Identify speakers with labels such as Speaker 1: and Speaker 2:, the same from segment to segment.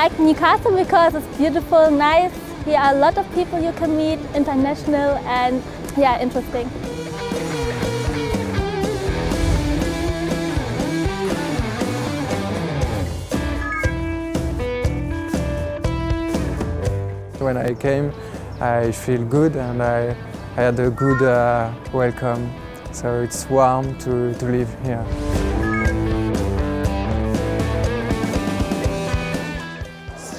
Speaker 1: like Newcastle because it's beautiful, nice. Here are a lot of people you can meet, international and yeah, interesting.
Speaker 2: When I came, I feel good and I had a good welcome, so it's warm to live here.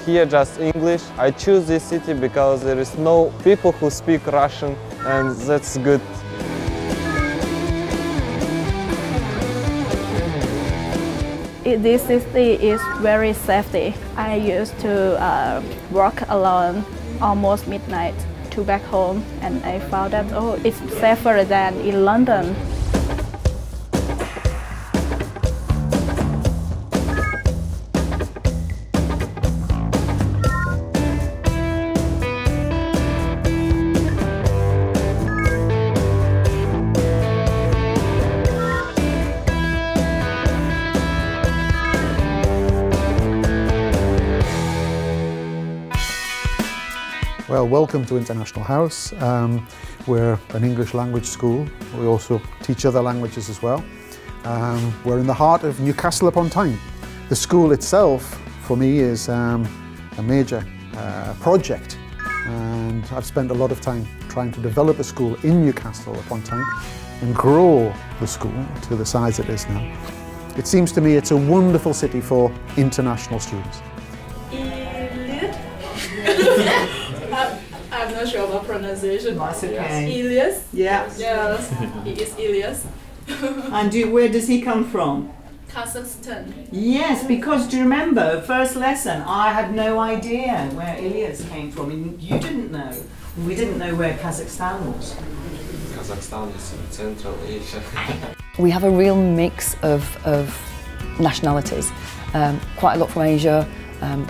Speaker 3: Here just English. I choose this city because there is no people who speak Russian, and that's good.
Speaker 4: This city is very safety. I used to work alone almost midnight to back home, and I found that it's safer than in London.
Speaker 5: Well, welcome to International House. We're an English language school. We also teach other languages as well. We're in the heart of Newcastle-upon-Tyne. The school itself, for me, is a major project, and I've spent a lot of time trying to develop a school in Newcastle-upon-Tyne and grow the school to the size it is now. It seems to me it's a wonderful city for international students.
Speaker 6: I'm not sure about pronunciation.
Speaker 7: That's okay.
Speaker 6: Elias?
Speaker 7: Yeah.
Speaker 6: Yes, he is Elias.
Speaker 7: And where does he come from?
Speaker 6: Kazakhstan.
Speaker 7: Yes, because do you remember, first lesson, I had no idea where Elias came from. And you didn't know. We didn't know where Kazakhstan was.
Speaker 3: Kazakhstan is in Central Asia.
Speaker 8: We have a real mix of nationalities. Quite a lot from Asia,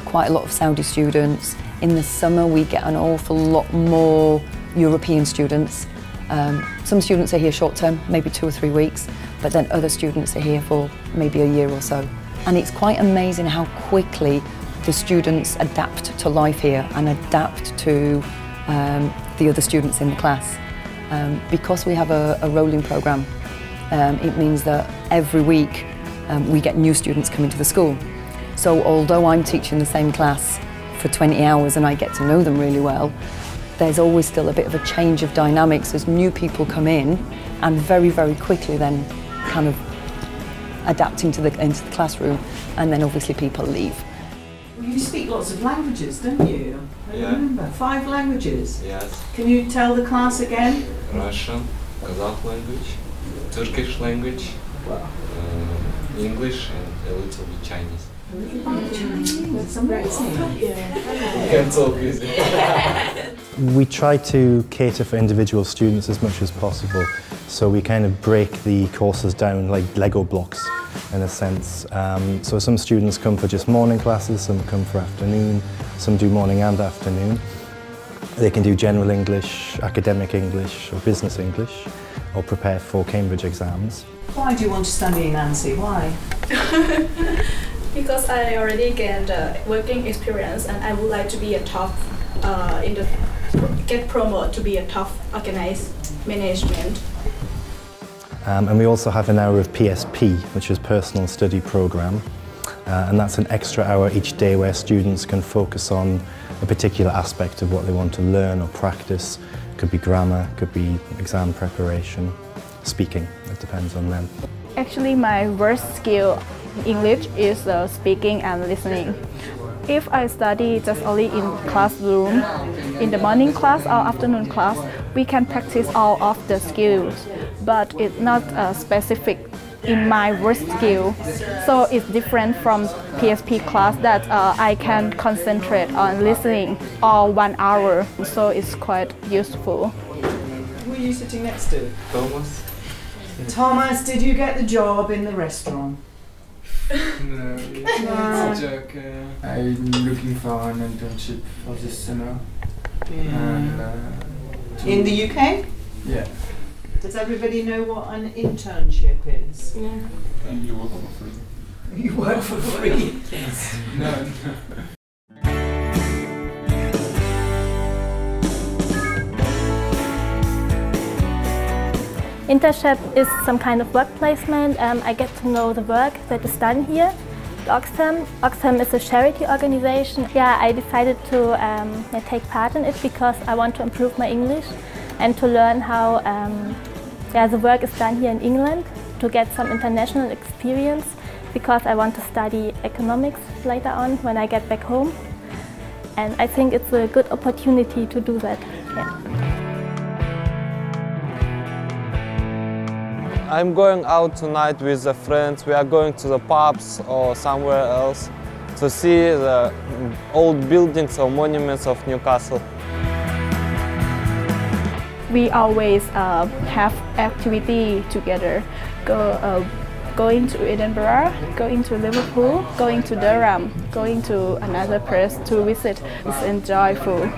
Speaker 8: quite a lot of Saudi students. In the summer we get an awful lot more European students. Some students are here short term, maybe 2 or 3 weeks, but then other students are here for maybe a year or so. And it's quite amazing how quickly the students adapt to life here and adapt to the other students in the class. Because we have a rolling programme, it means that every week we get new students coming to the school. So although I'm teaching the same class for 20 hours and I get to know them really well, there's always still a bit of a change of dynamics as new people come in and very, very quickly then kind of adapt into the classroom, and then obviously people leave.
Speaker 7: Well, you speak lots of languages, don't you? I remember. 5 languages?
Speaker 3: Yes.
Speaker 7: Can you tell the class again?
Speaker 3: Russian, Kazakh language, Turkish language, English and a little bit Chinese.
Speaker 7: That's amazing.
Speaker 3: You can talk easy.
Speaker 9: We try to cater for individual students as much as possible, so we kind of break the courses down like Lego blocks in a sense. So some students come for just morning classes, some come for afternoon, some do morning and afternoon. They can do general English, academic English or business English, or prepare for Cambridge exams.
Speaker 7: Why do you want to study, Nancy? Why?
Speaker 6: Because I already gained working experience and I would like to be a top, get promoted to be a top organized management.
Speaker 9: And we also have an hour of PSP, which is Personal Study Programme, and that's an extra hour each day where students can focus on a particular aspect of what they want to learn or practice. Could be grammar, could be exam preparation, speaking, it depends on them.
Speaker 4: Actually, my worst skill in English is speaking and listening. If I study just only in classroom, in the morning class or afternoon class, we can practice all of the skills, but it's not specific in my worst skill. So it's different from PSP class that I can concentrate on listening all 1 hour, so it's quite useful.
Speaker 7: Who are you sitting next to?
Speaker 3: Thomas.
Speaker 7: Thomas, did you get the job in the restaurant?
Speaker 2: No, it's a joke. I'm looking for an internship for this summer. And,
Speaker 7: in the UK?
Speaker 2: Yeah.
Speaker 7: Does everybody know what an internship is?
Speaker 6: Yeah.
Speaker 2: You work for free.
Speaker 7: You work for free?
Speaker 2: No.
Speaker 1: Internship is some kind of work placement. I get to know the work that is done here at Oxfam. Oxfam is a charity organization. Yeah, I decided to take part in it because I want to improve my English and to learn how the work is done here in England, to get some international experience, because I want to study economics later on when I get back home. And I think it's a good opportunity to do that. Yeah.
Speaker 3: I'm going out tonight with the friends. We are going to the pubs or somewhere else to see the old buildings or monuments of Newcastle.
Speaker 4: We always have activity together. Going to Edinburgh, going to Liverpool, going to Durham, going to another place to visit. It's enjoyable.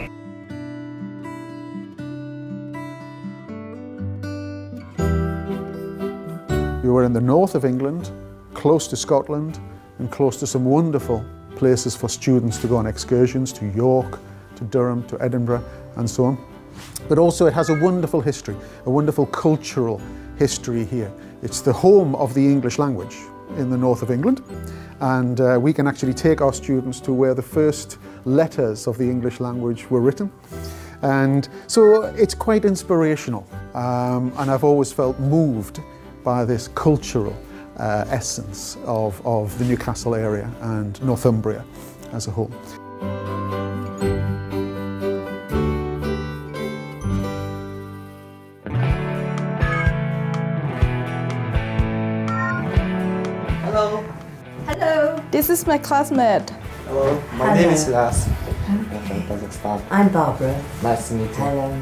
Speaker 5: We were in the north of England, close to Scotland, and close to some wonderful places for students to go on excursions, to York, to Durham, to Edinburgh, and so on. But also it has a wonderful history, a wonderful cultural history here. It's the home of the English language in the north of England, and we can actually take our students to where the first letters of the English language were written. And so it's quite inspirational, and I've always felt moved by this cultural essence of the Newcastle area and Northumbria as a whole.
Speaker 10: Hello.
Speaker 4: Hello. This is my classmate.
Speaker 10: Hello. My name is Las. I'm from Kazakhstan.
Speaker 11: I'm Barbara.
Speaker 10: Nice to meet you.
Speaker 11: Hello.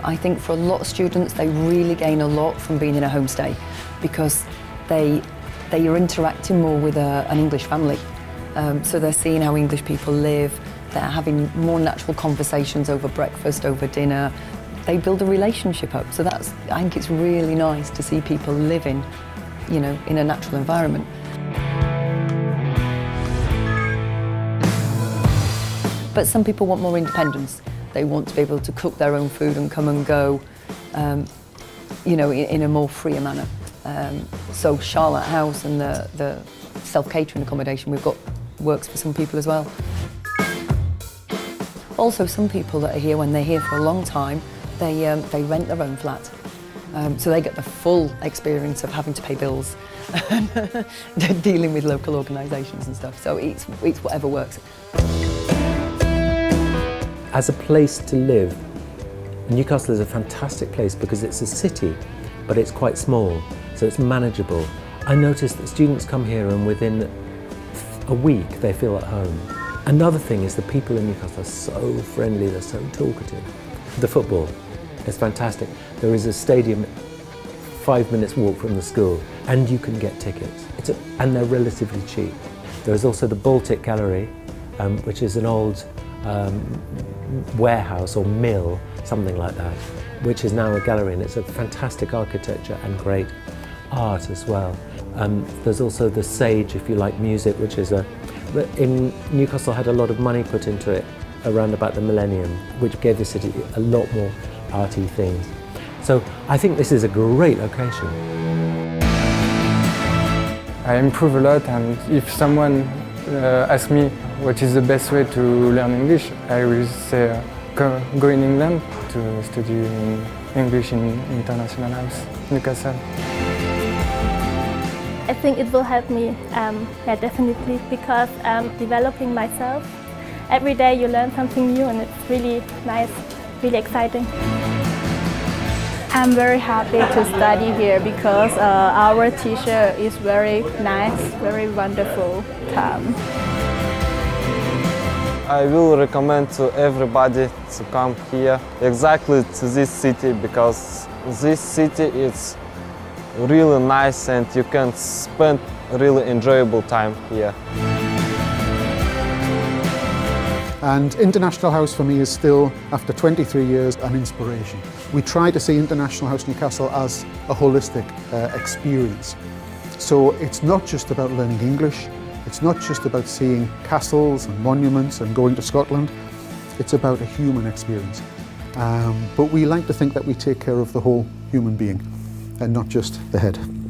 Speaker 8: I think for a lot of students, they really gain a lot from being in a homestay because they are interacting more with an English family. So they're seeing how English people live, they're having more natural conversations over breakfast, over dinner. They build a relationship up. So I think it's really nice to see people living, you know, in a natural environment. But some people want more independence. They want to be able to cook their own food and come and go, you know, in a more freer manner. So Charlotte House and the self-catering accommodation we've got works for some people as well. Also, some people that are here, when they're here for a long time, they rent their own flat. So they get the full experience of having to pay bills and dealing with local organisations and stuff. So it's whatever works.
Speaker 12: As a place to live, Newcastle is a fantastic place because it's a city, but it's quite small, so it's manageable. I noticed that students come here and within a week they feel at home. Another thing is the people in Newcastle are so friendly, they're so talkative. The football is fantastic. There is a stadium 5 minutes walk from the school and you can get tickets. And they're relatively cheap. There is also the Baltic Gallery, which is an old warehouse or mill, something like that, which is now a gallery, and it's a fantastic architecture and great art as well. There's also the Sage, if you like music, which is in Newcastle had a lot of money put into it around about the millennium, which gave the city a lot more arty things. So I think this is a great location.
Speaker 2: I improve a lot, and if someone asks me what is the best way to learn English, I will say go in England to study English in International House Newcastle.
Speaker 1: I think it will help me, yeah, definitely, because developing myself. Every day you learn something new and it's really nice, really exciting.
Speaker 4: I'm very happy to study here because our teacher is very nice, very wonderful.
Speaker 3: I will recommend to everybody to come here, exactly to this city, because this city is really nice and you can spend really enjoyable time here.
Speaker 5: And International House for me is still, after 23 years, an inspiration. We try to see International House Newcastle as a holistic experience. So it's not just about learning English, it's not just about seeing castles and monuments and going to Scotland, it's about a human experience. But we like to think that we take care of the whole human being. and not just the head.